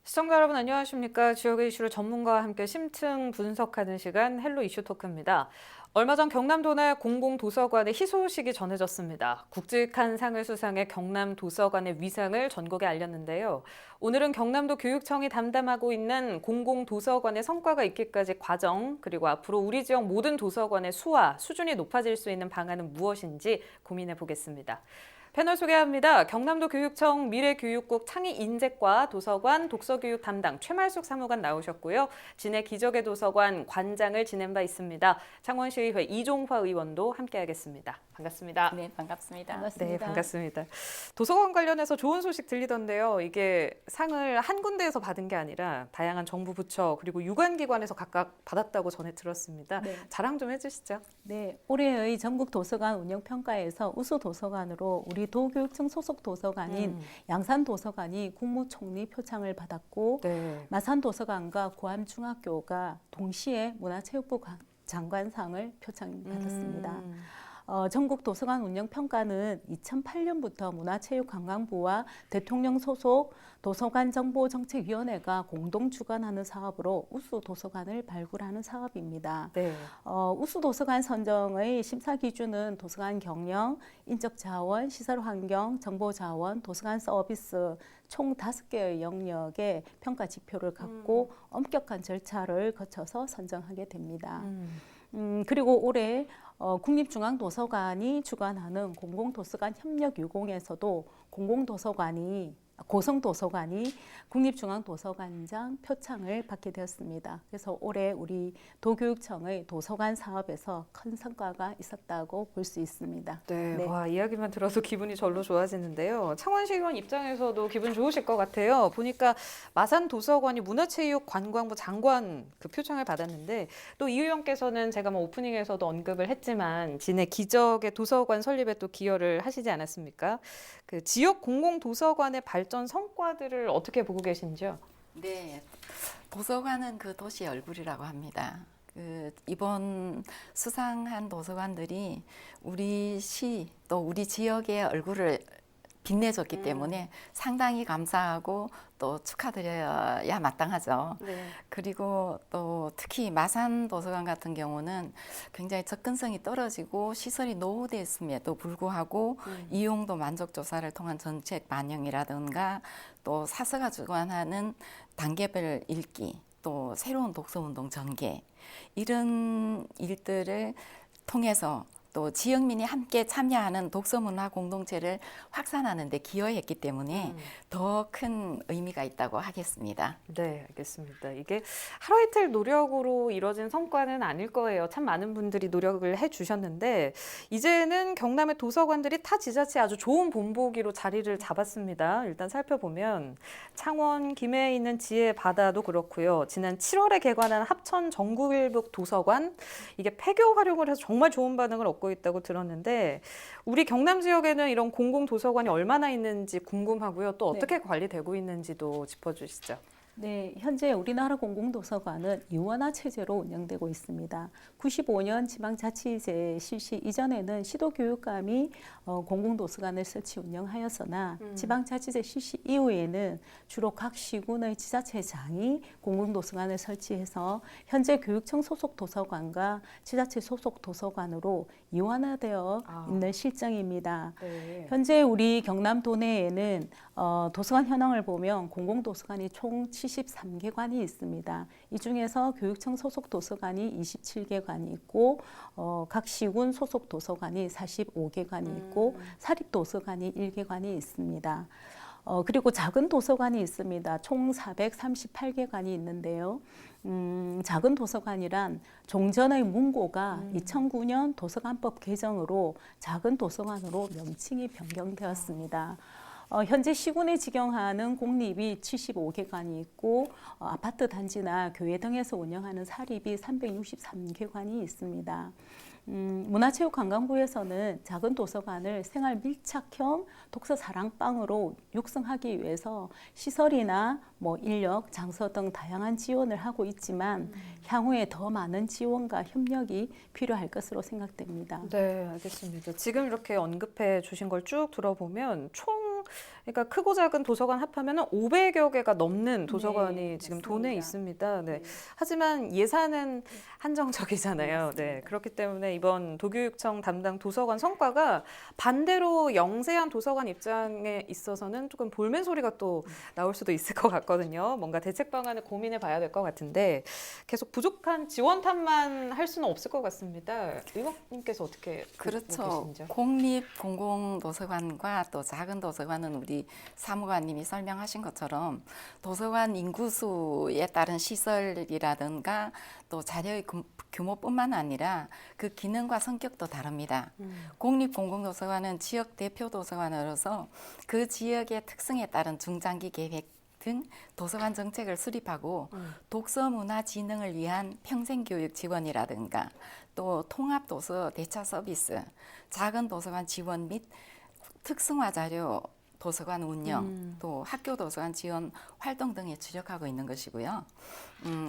시청자 여러분 안녕하십니까? 지역의 이슈를 전문가와 함께 심층 분석하는 시간 헬로 이슈 토크입니다. 얼마 전 경남도 내 공공도서관의 희소식이 전해졌습니다. 굵직한 상을 수상해 경남도서관의 위상을 전국에 알렸는데요. 오늘은 경남도 교육청이 담당하고 있는 공공도서관의 성과가 있기까지 과정, 그리고 앞으로 우리 지역 모든 도서관의 수와 수준이 높아질 수 있는 방안은 무엇인지 고민해 보겠습니다. 패널 소개합니다. 경남도 교육청 미래교육국 창의인재과 도서관 독서교육 담당 최말숙 사무관 나오셨고요. 진해 기적의 도서관 관장을 지낸 바 있습니다. 창원시의회 이종화 의원도 함께하겠습니다. 반갑습니다. 네, 반갑습니다. 네, 반갑습니다. 도서관 관련해서 좋은 소식 들리던데요. 이게 상을 한 군데에서 받은 게 아니라 다양한 정부 부처 그리고 유관기관에서 각각 받았다고 전해 들었습니다. 네. 자랑 좀 해주시죠. 네, 올해의 전국 도서관 운영 평가에서 우수 도서관으로 우리 도교육청 소속 도서관인 양산 도서관이 국무총리 표창을 받았고, 네. 마산 도서관과 고암 중학교가 동시에 문화체육부 장관상을 표창받았습니다. 전국 도서관 운영 평가는 2008년부터 문화체육관광부와 대통령 소속 도서관정보정책위원회가 공동 주관하는 사업으로 우수 도서관을 발굴하는 사업입니다. 네. 우수 도서관 선정의 심사 기준은 도서관 경영, 인적 자원, 시설 환경, 정보 자원, 도서관 서비스 총 5개의 영역의 평가 지표를 갖고 엄격한 절차를 거쳐서 선정하게 됩니다. 그리고 올해 국립중앙도서관이 주관하는 공공도서관 협력유공에서도 고성도서관이 국립중앙도서관장 표창을 받게 되었습니다. 그래서 올해 우리 도교육청의 도서관 사업에서 큰 성과가 있었다고 볼 수 있습니다. 네, 와, 이야기만 들어도 기분이 절로 좋아지는데요. 창원시의원 입장에서도 기분 좋으실 것 같아요. 보니까 마산 도서관이 문화체육관광부 장관 그 표창을 받았는데 또 이 의원께서는 제가 오프닝에서도 언급을 했지만 진해 기적의 도서관 설립에 또 기여를 하시지 않았습니까? 그 지역 공공도서관의 발전 성과들을 어떻게 보고 계신지요? 네, 도서관은 그 도시의 얼굴이라고 합니다. 이번 수상한 도서관들이 우리 시 또 우리 지역의 얼굴을 빛내줬기 때문에 상당히 감사하고 또 축하드려야 마땅하죠. 네. 그리고 또 특히 마산 도서관 같은 경우는 굉장히 접근성이 떨어지고 시설이 노후되어 있음에도 불구하고 이용도 만족 조사를 통한 정책 반영이라든가 또 사서가 주관하는 단계별 읽기 또 새로운 독서운동 전개 이런 일들을 통해서 또 지역민이 함께 참여하는 독서문화 공동체를 확산하는 데 기여했기 때문에 더 큰 의미가 있다고 하겠습니다. 네, 알겠습니다. 이게 하루 이틀 노력으로 이뤄진 성과는 아닐 거예요. 참 많은 분들이 노력을 해주셨는데 이제는 경남의 도서관들이 타 지자체에 아주 좋은 본보기로 자리를 잡았습니다. 일단 살펴보면 창원, 김해에 있는 지혜 바다도 그렇고요. 지난 7월에 개관한 합천 전국일북 도서관 이게 폐교 활용을 해서 정말 좋은 반응을 얻고 있다고 들었는데 우리 경남 지역에는 이런 공공도서관이 얼마나 있는지 궁금하고요. 또 어떻게 관리되고 있는지도 짚어주시죠. 네, 현재 우리나라 공공도서관은 유원화 체제로 운영되고 있습니다. 95년 지방자치제 실시 이전에는 시도교육감이 공공도서관을 설치 운영하였으나 지방자치제 실시 이후에는 주로 각 시군의 지자체장이 공공도서관을 설치해서 현재 교육청 소속 도서관과 지자체 소속 도서관으로 이원화되어 있는 실정입니다. 네. 현재 우리 경남도 내에는 도서관 현황을 보면 공공도서관이 총 73개관이 있습니다. 이 중에서 교육청 소속 도서관이 27개관이 있고 각 시군 소속 도서관이 45개관이 있고 사립도서관이 1개관이 있습니다. 그리고 작은 도서관이 있습니다. 총 438개관이 있는데요. 작은 도서관이란 종전의 문고가 2009년 도서관법 개정으로 작은 도서관으로 명칭이 변경되었습니다. 현재 시군에 직영하는 공립이 75개관이 있고 아파트 단지나 교회 등에서 운영하는 사립이 363개관이 있습니다. 문화체육관광부에서는 작은 도서관을 생활 밀착형 독서 사랑방으로 육성하기 위해서 시설이나 인력, 장소 등 다양한 지원을 하고 있지만 향후에 더 많은 지원과 협력이 필요할 것으로 생각됩니다. 네, 알겠습니다. 지금 이렇게 언급해 주신 걸 쭉 들어보면 총 그러니까 크고 작은 도서관 합하면 500여 개가 넘는 도서관이 네, 지금 맞습니다. 도내에 있습니다. 네. 네. 하지만 예산은 한정적이잖아요. 맞습니다. 네. 그렇기 때문에 이번 도교육청 담당 도서관 성과가 반대로 영세한 도서관 입장에 있어서는 조금 볼멘 소리가 또 나올 수도 있을 것 같거든요. 뭔가 대책 방안을 고민해 봐야 될 것 같은데 계속 부족한 지원 탓만 할 수는 없을 것 같습니다. 의원님께서 어떻게 보고 그렇죠. 계신지요? 공립 공공도서관과 또 작은 도서관은 우리 사무관님이 설명하신 것처럼 도서관 인구수에 따른 시설이라든가 또 자료의 규모뿐만 아니라 그 기능과 성격도 다릅니다. 공립 공공도서관은 지역 대표 도서관으로서 그 지역의 특성에 따른 중장기 계획 등 도서관 정책을 수립하고 독서 문화 진흥을 위한 평생교육 지원이라든가 또 통합도서 대차 서비스, 작은 도서관 지원 및 특성화 자료 도서관 운영, 또 학교 도서관 지원 활동 등에 주력하고 있는 것이고요.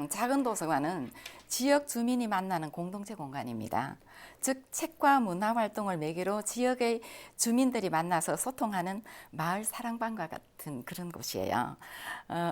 작은 도서관은 지역 주민이 만나는 공동체 공간입니다. 즉 책과 문화 활동을 매개로 지역의 주민들이 만나서 소통하는 마을 사랑방과 같은 그런 곳이에요.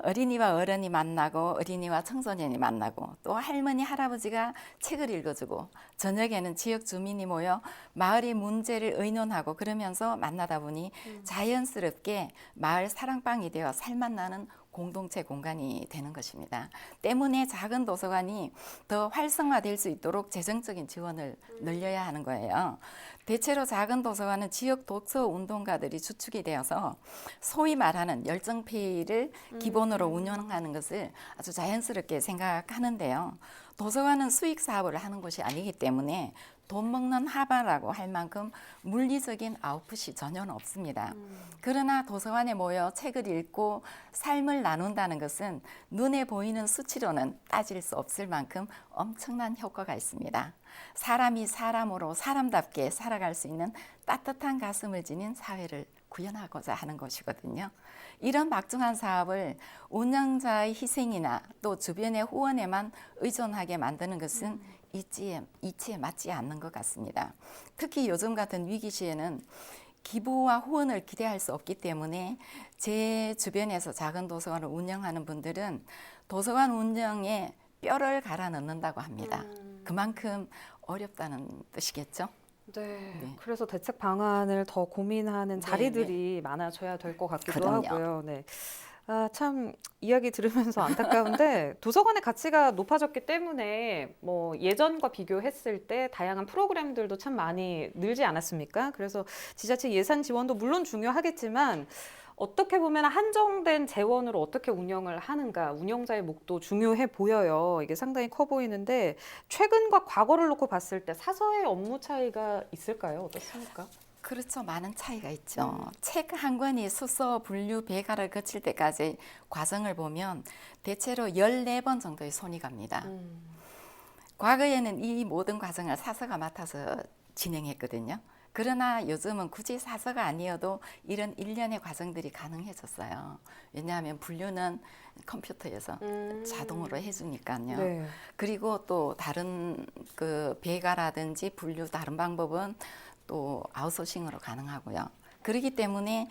어린이와 어른이 만나고 어린이와 청소년이 만나고 또 할머니 할아버지가 책을 읽어주고 저녁에는 지역 주민이 모여 마을의 문제를 의논하고 그러면서 만나다 보니 자연스럽게 마을 사랑방이 되어 살맛나는 공동체 공간이 되는 것입니다. 때문에 작은 도서관이 더 활성화될 수 있도록 재정적인 지원을 늘려야 하는 거예요. 대체로 작은 도서관은 지역 독서 운동가들이 주축이 되어서 소위 말하는 열정페이를 기본으로 운영하는 것을 아주 자연스럽게 생각하는데요. 도서관은 수익 사업을 하는 곳이 아니기 때문에 돈 먹는 하바라고 할 만큼 물리적인 아웃풋이 전혀 없습니다. 그러나 도서관에 모여 책을 읽고 삶을 나눈다는 것은 눈에 보이는 수치로는 따질 수 없을 만큼 엄청난 효과가 있습니다. 사람이 사람으로 사람답게 살아갈 수 있는 따뜻한 가슴을 지닌 사회를 구현하고자 하는 것이거든요. 이런 막중한 사업을 운영자의 희생이나 또 주변의 후원에만 의존하게 만드는 것은 이치에 맞지 않는 것 같습니다. 특히 요즘 같은 위기 시에는 기부와 후원을 기대할 수 없기 때문에 제 주변에서 작은 도서관을 운영하는 분들은 도서관 운영에 뼈를 갈아 넣는다고 합니다. 그만큼 어렵다는 뜻이겠죠? 네. 그래서 대책 방안을 더 고민하는 네, 자리들이 많아져야 될 것 같기도 그럼요. 하고요. 네. 아, 참 이야기 들으면서 안타까운데 도서관의 가치가 높아졌기 때문에 뭐 예전과 비교했을 때 다양한 프로그램들도 참 많이 늘지 않았습니까? 그래서 지자체 예산 지원도 물론 중요하겠지만 어떻게 보면 한정된 재원으로 어떻게 운영을 하는가, 운영자의 몫도 중요해 보여요. 이게 상당히 커 보이는데 최근과 과거를 놓고 봤을 때 사서의 업무 차이가 있을까요? 어떻습니까? 그렇죠. 많은 차이가 있죠. 책 한 권이 수서, 분류, 배가를 거칠 때까지 과정을 보면 대체로 14번 정도의 손이 갑니다. 과거에는 이 모든 과정을 사서가 맡아서 진행했거든요. 그러나 요즘은 굳이 사서가 아니어도 이런 일련의 과정들이 가능해졌어요. 왜냐하면 분류는 컴퓨터에서 자동으로 해주니까요. 네. 그리고 또 다른 그 배가라든지 분류 다른 방법은 또 아웃소싱으로 가능하고요. 그렇기 때문에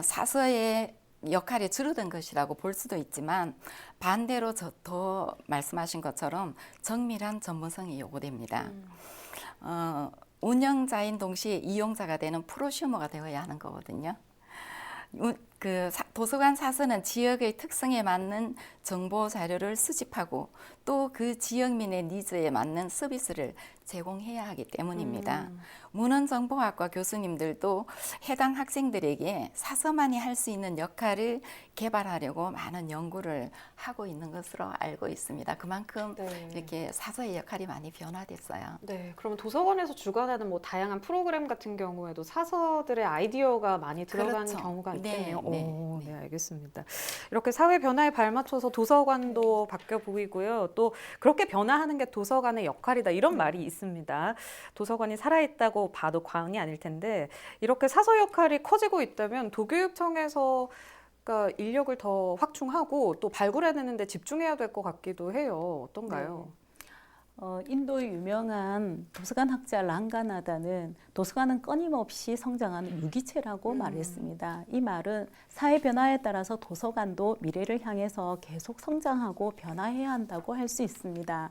사서의 역할이 줄어든 것이라고 볼 수도 있지만 반대로 더 말씀하신 것처럼 정밀한 전문성이 요구됩니다. 운영자인 동시에 이용자가 되는 프로슈머가 되어야 하는 거거든요. 도서관 사서는 지역의 특성에 맞는 정보 자료를 수집하고 또 그 지역민의 니즈에 맞는 서비스를 제공해야 하기 때문입니다. 문헌정보학과 교수님들도 해당 학생들에게 사서만이 할 수 있는 역할을 개발하려고 많은 연구를 하고 있는 것으로 알고 있습니다. 그만큼 네. 이렇게 사서의 역할이 많이 변화됐어요. 네, 그럼 도서관에서 주관하는 뭐 다양한 프로그램 같은 경우에도 사서들의 아이디어가 많이 들어가는 그렇죠. 경우가 네, 있겠네요. 네, 네, 알겠습니다. 이렇게 사회 변화에 발맞춰서 도서관도 바뀌어 보이고요. 또 그렇게 변화하는 게 도서관의 역할이다 이런 말이 있습니다. 도서관이 살아있다고 봐도 과언이 아닐 텐데 이렇게 사서 역할이 커지고 있다면 도교육청에서 그러니까 인력을 더 확충하고 또 발굴해내는 데 집중해야 될 것 같기도 해요. 어떤가요? 인도의 유명한 도서관 학자 랑가나다는 도서관은 끊임없이 성장하는 유기체라고 말했습니다. 이 말은 사회 변화에 따라서 도서관도 미래를 향해서 계속 성장하고 변화해야 한다고 할 수 있습니다.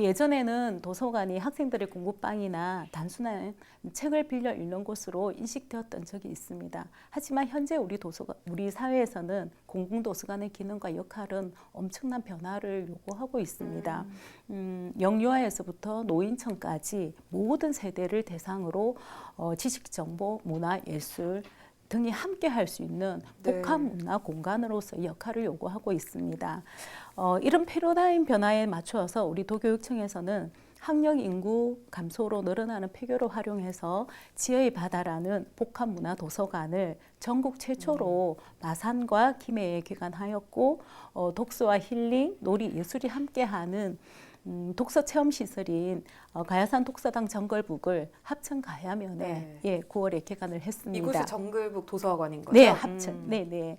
예전에는 도서관이 학생들의 공부방이나 단순한 책을 빌려 읽는 곳으로 인식되었던 적이 있습니다. 하지만 현재 우리 사회에서는 공공도서관의 기능과 역할은 엄청난 변화를 요구하고 있습니다. 영유아에서부터 노인층까지 모든 세대를 대상으로 지식, 정보, 문화, 예술 등이 함께 할 수 있는 복합 문화 공간으로서 역할을 요구하고 있습니다. 이런 패러다임 변화에 맞추어서 우리 도교육청에서는 학령 인구 감소로 늘어나는 폐교를 활용해서 지혜의 바다라는 복합 문화 도서관을 전국 최초로 마산과 김해에 개관하였고 독서와 힐링, 놀이, 예술이 함께하는 독서 체험 시설인 가야산 독서당 정글북을 합천 가야면에 9월에 개관을 했습니다. 이곳이 정글북 도서관인 거죠? 네, 합천. 네.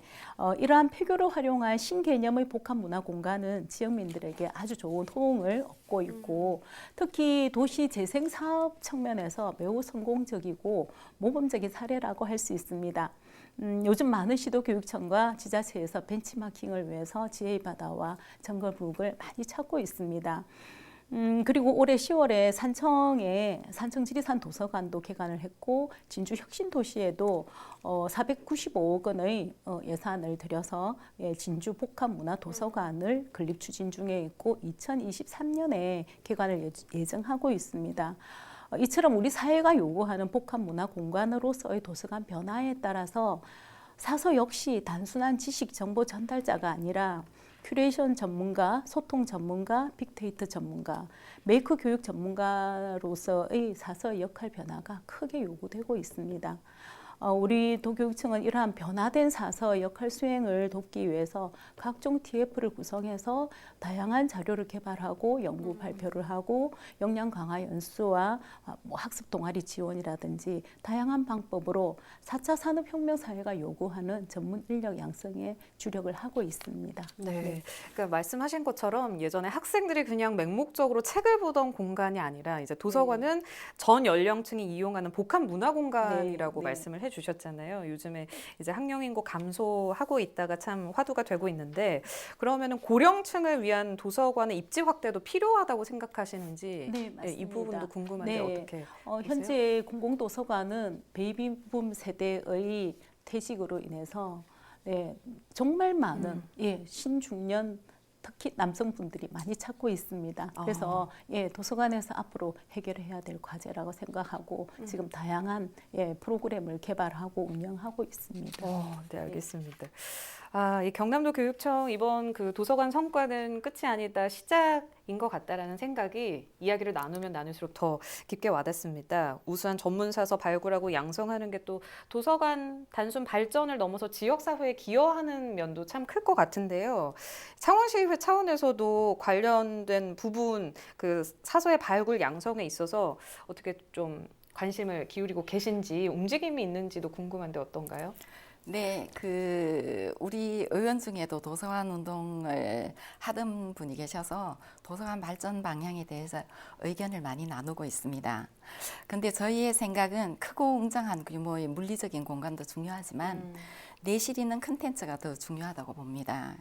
이러한 폐교를 활용한 신개념의 복합 문화 공간은 지역민들에게 아주 좋은 호응을 얻고 있고 특히 도시 재생 사업 측면에서 매우 성공적이고 모범적인 사례라고 할 수 있습니다. 요즘 많은 시도교육청과 지자체에서 벤치마킹을 위해서 지혜의 바다와 정글북을 많이 찾고 있습니다. 그리고 올해 10월에 산청에 산청지리산 도서관도 개관을 했고 진주 혁신도시에도 495억 원의 예산을 들여서 진주 복합문화도서관을 건립 추진 중에 있고 2023년에 개관을 예정하고 있습니다. 이처럼 우리 사회가 요구하는 복합 문화 공간으로서의 도서관 변화에 따라서 사서 역시 단순한 지식 정보 전달자가 아니라 큐레이션 전문가, 소통 전문가, 빅데이터 전문가, 메이커 교육 전문가로서의 사서의 역할 변화가 크게 요구되고 있습니다. 우리 도교육청은 이러한 변화된 사서 역할 수행을 돕기 위해서 각종 TF를 구성해서 다양한 자료를 개발하고 연구 발표를 하고 역량 강화 연수와 학습 동아리 지원이라든지 다양한 방법으로 4차 산업혁명 사회가 요구하는 전문 인력 양성에 주력을 하고 있습니다. 네. 그러니까 말씀하신 것처럼 예전에 학생들이 그냥 맹목적으로 책을 보던 공간이 아니라 이제 도서관은 전 연령층이 이용하는 복합 문화 공간이라고 말씀을 해주셨잖아요. 요즘에 이제 학령 인구 감소하고 있다가 참 화두가 되고 있는데 그러면은 고령층을 위한 도서관의 입지 확대도 필요하다고 생각하시는지 네, 맞습니다. 이 부분도 궁금한데 어떻게 보세요? 현재 공공도서관은 베이비붐 세대의 퇴직으로 인해서 정말 많은 신중년 특히 남성분들이 많이 찾고 있습니다. 그래서 도서관에서 앞으로 해결해야 될 과제라고 생각하고 지금 다양한 프로그램을 개발하고 운영하고 있습니다. 네, 알겠습니다. 이 경남도 교육청 이번 그 도서관 성과는 끝이 아니다 시작인 것 같다라는 생각이 이야기를 나누면 나눌수록 더 깊게 와닿습니다. 우수한 전문사서 발굴하고 양성하는 게 또 도서관 단순 발전을 넘어서 지역사회에 기여하는 면도 참 클 것 같은데요. 창원시의회 차원에서도 관련된 부분 그 사서의 발굴 양성에 있어서 어떻게 좀 관심을 기울이고 계신지 움직임이 있는지도 궁금한데 어떤가요? 네, 우리 의원 중에도 도서관 운동을 하던 분이 계셔서 도서관 발전 방향에 대해서 의견을 많이 나누고 있습니다. 근데 저희의 생각은 크고 웅장한 규모의 물리적인 공간도 중요하지만 내실 있는 컨텐츠가 더 중요하다고 봅니다.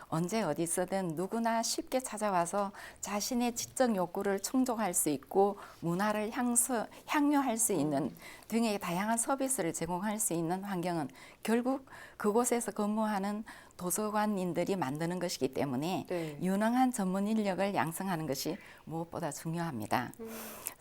언제 어디서든 누구나 쉽게 찾아와서 자신의 지적 욕구를 충족할 수 있고 문화를 향유할 수 있는 등의 다양한 서비스를 제공할 수 있는 환경은 결국 그곳에서 근무하는 도서관인들이 만드는 것이기 때문에 유능한 전문 인력을 양성하는 것이 무엇보다 중요합니다.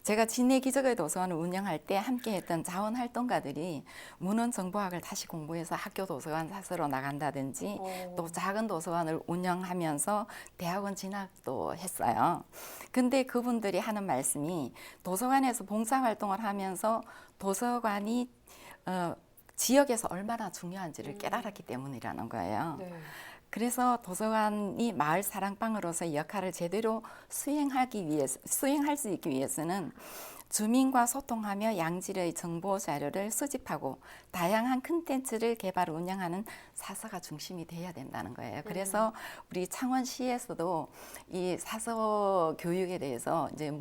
제가 진해 기적의 도서관을 운영할 때 함께했던 자원활동가들이 문헌 정보학을 다시 공부해서 학교 도서관 사서로 나간다든지 또 작은 도서관을 운영하면서 대학원 진학도 했어요. 근데 그분들이 하는 말씀이 도서관에서 봉사활동을 하면서 도서관이 지역에서 얼마나 중요한지를 깨달았기 때문이라는 거예요. 그래서 도서관이 마을 사랑방으로서 역할을 제대로 수행할 수 있기 위해서는 주민과 소통하며 양질의 정보 자료를 수집하고 다양한 콘텐츠를 개발 운영하는 사서가 중심이 돼야 된다는 거예요. 그래서 우리 창원시에서도 이 사서 교육에 대해서 이제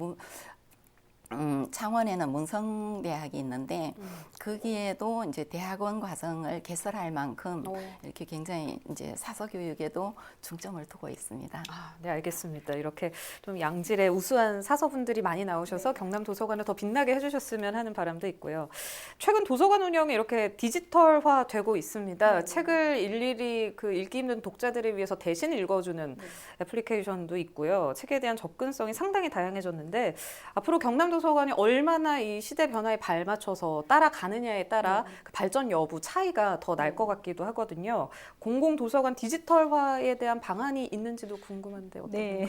창원에는 문성대학이 있는데 거기에도 이제 대학원 과정을 개설할 만큼 이렇게 굉장히 이제 사서 교육에도 중점을 두고 있습니다. 아, 네, 알겠습니다. 이렇게 좀 양질의 우수한 사서분들이 많이 나오셔서 경남 도서관을 더 빛나게 해주셨으면 하는 바람도 있고요. 최근 도서관 운영이 이렇게 디지털화되고 있습니다. 책을 일일이 그 읽기 힘든 독자들을 위해서 대신 읽어주는 애플리케이션도 있고요. 책에 대한 접근성이 상당히 다양해졌는데 앞으로 경남 도서관이 얼마나 이 시대 변화에 발맞춰서 따라가느냐에 따라 그 발전 여부 차이가 더 날 것 같기도 하거든요. 공공도서관 디지털화에 대한 방안이 있는지도 궁금한데 어떤 네.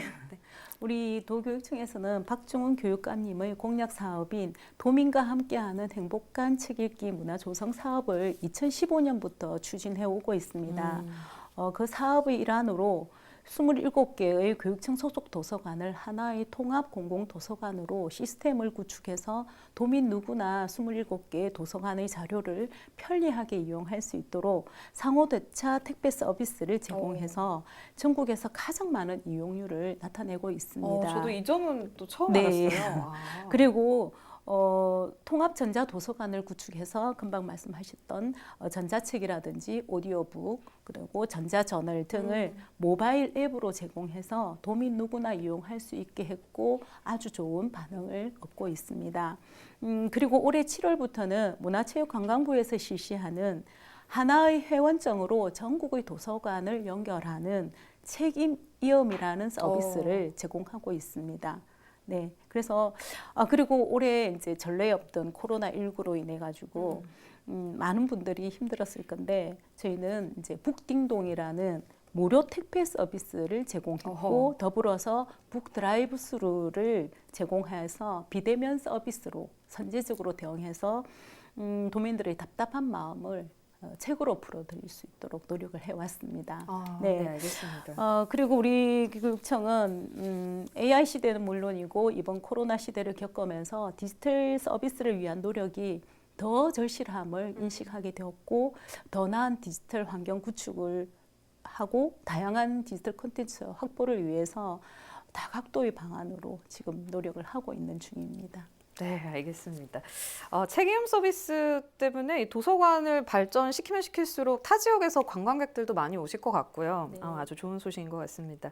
우리 도교육청에서는 박중훈 교육감님의 공약 사업인 도민과 함께하는 행복한 책 읽기 문화 조성 사업을 2015년부터 추진해 오고 있습니다. 그 사업의 일환으로 27개의 교육청 소속 도서관을 하나의 통합 공공도서관으로 시스템을 구축해서 도민 누구나 27개의 도서관의 자료를 편리하게 이용할 수 있도록 상호대차 택배 서비스를 제공해서 전국에서 가장 많은 이용률을 나타내고 있습니다. 저도 이 점은 또 처음 네. 알았어요. 그리고 통합 전자도서관을 구축해서 금방 말씀하셨던 전자책이라든지 오디오북 그리고 전자저널 등을 모바일 앱으로 제공해서 도민 누구나 이용할 수 있게 했고 아주 좋은 반응을 얻고 있습니다. 그리고 올해 7월부터는 문화체육관광부에서 실시하는 하나의 회원증으로 전국의 도서관을 연결하는 책임이음이라는 서비스를 제공하고 있습니다. 네, 그래서 그리고 올해 이제 전례 없던 코로나19로 인해 가지고 많은 분들이 힘들었을 건데 저희는 이제 북딩동이라는 무료 택배 서비스를 제공했고 더불어서 북드라이브스루를 제공해서 비대면 서비스로 선제적으로 대응해서 도민들의 답답한 마음을 책으로 풀어드릴 수 있도록 노력을 해왔습니다. 네, 알겠습니다. 그리고 우리 교육청은 AI 시대는 물론이고 이번 코로나 시대를 겪으면서 디지털 서비스를 위한 노력이 더 절실함을 인식하게 되었고 더 나은 디지털 환경 구축을 하고 다양한 디지털 콘텐츠 확보를 위해서 다각도의 방안으로 지금 노력을 하고 있는 중입니다. 네, 알겠습니다. 책임 서비스 때문에 이 도서관을 발전시키면 시킬수록 타 지역에서 관광객들도 많이 오실 것 같고요. 네. 아주 좋은 소식인 것 같습니다.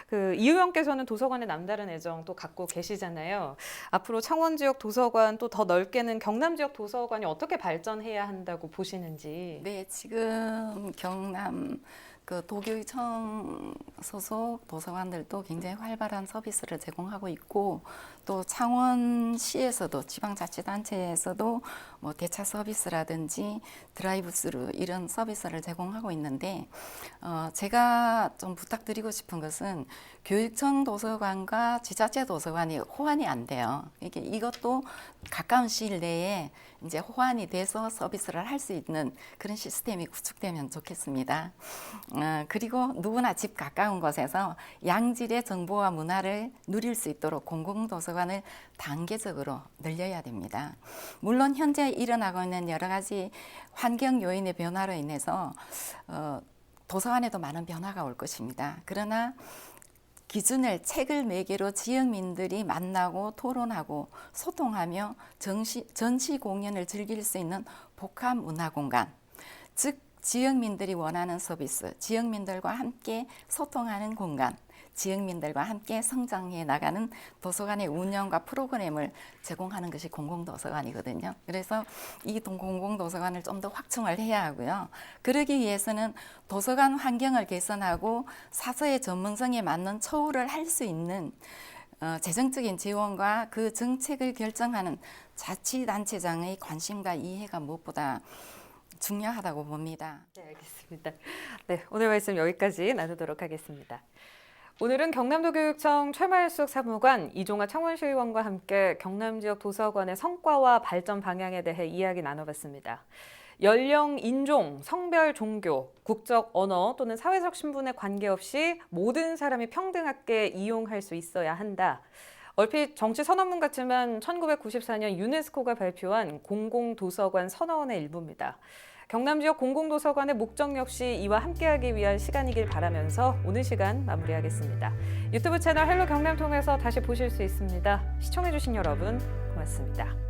그 이 의원께서는 도서관에 남다른 애정 또 갖고 계시잖아요. 앞으로 창원 지역 도서관 또 더 넓게는 경남 지역 도서관이 어떻게 발전해야 한다고 보시는지. 네, 지금 경남 그 도교육청 소속 도서관들도 굉장히 활발한 서비스를 제공하고 있고 또 창원시에서도 지방자치단체에서도 뭐 대차 서비스라든지 드라이브스루 이런 서비스를 제공하고 있는데 제가 좀 부탁드리고 싶은 것은 교육청 도서관과 지자체 도서관이 호환이 안 돼요. 이것도 가까운 시일 내에 이제 호환이 돼서 서비스를 할 수 있는 그런 시스템이 구축되면 좋겠습니다. 그리고 누구나 집 가까운 곳에서 양질의 정보와 문화를 누릴 수 있도록 공공도서관을 단계적으로 늘려야 됩니다. 물론 현재 일어나고 있는 여러 가지 환경 요인의 변화로 인해서 도서관에도 많은 변화가 올 것입니다. 그러나 기준을 책을 매개로 지역민들이 만나고 토론하고 소통하며 전시 공연을 즐길 수 있는 복합 문화 공간, 즉 지역민들이 원하는 서비스, 지역민들과 함께 소통하는 공간, 지역민들과 함께 성장해 나가는 도서관의 운영과 프로그램을 제공하는 것이 공공도서관이거든요. 그래서 이 공공도서관을 좀 더 확충을 해야 하고요. 그러기 위해서는 도서관 환경을 개선하고 사서의 전문성에 맞는 처우를 할 수 있는 재정적인 지원과 그 정책을 결정하는 자치단체장의 관심과 이해가 무엇보다 중요하다고 봅니다. 네, 알겠습니다. 네, 오늘 말씀 여기까지 나누도록 하겠습니다. 오늘은 경남도교육청 최말숙 사무관, 이종화 창원시의원과 함께 경남 지역 도서관의 성과와 발전 방향에 대해 이야기 나눠봤습니다. 연령, 인종, 성별, 종교, 국적, 언어 또는 사회적 신분에 관계없이 모든 사람이 평등하게 이용할 수 있어야 한다. 얼핏 정치 선언문 같지만 1994년 유네스코가 발표한 공공도서관 선언의 일부입니다. 경남 지역 공공도서관의 목적 역시 이와 함께하기 위한 시간이길 바라면서 오늘 시간 마무리하겠습니다. 유튜브 채널 헬로 경남 통해서 다시 보실 수 있습니다. 시청해주신 여러분 고맙습니다.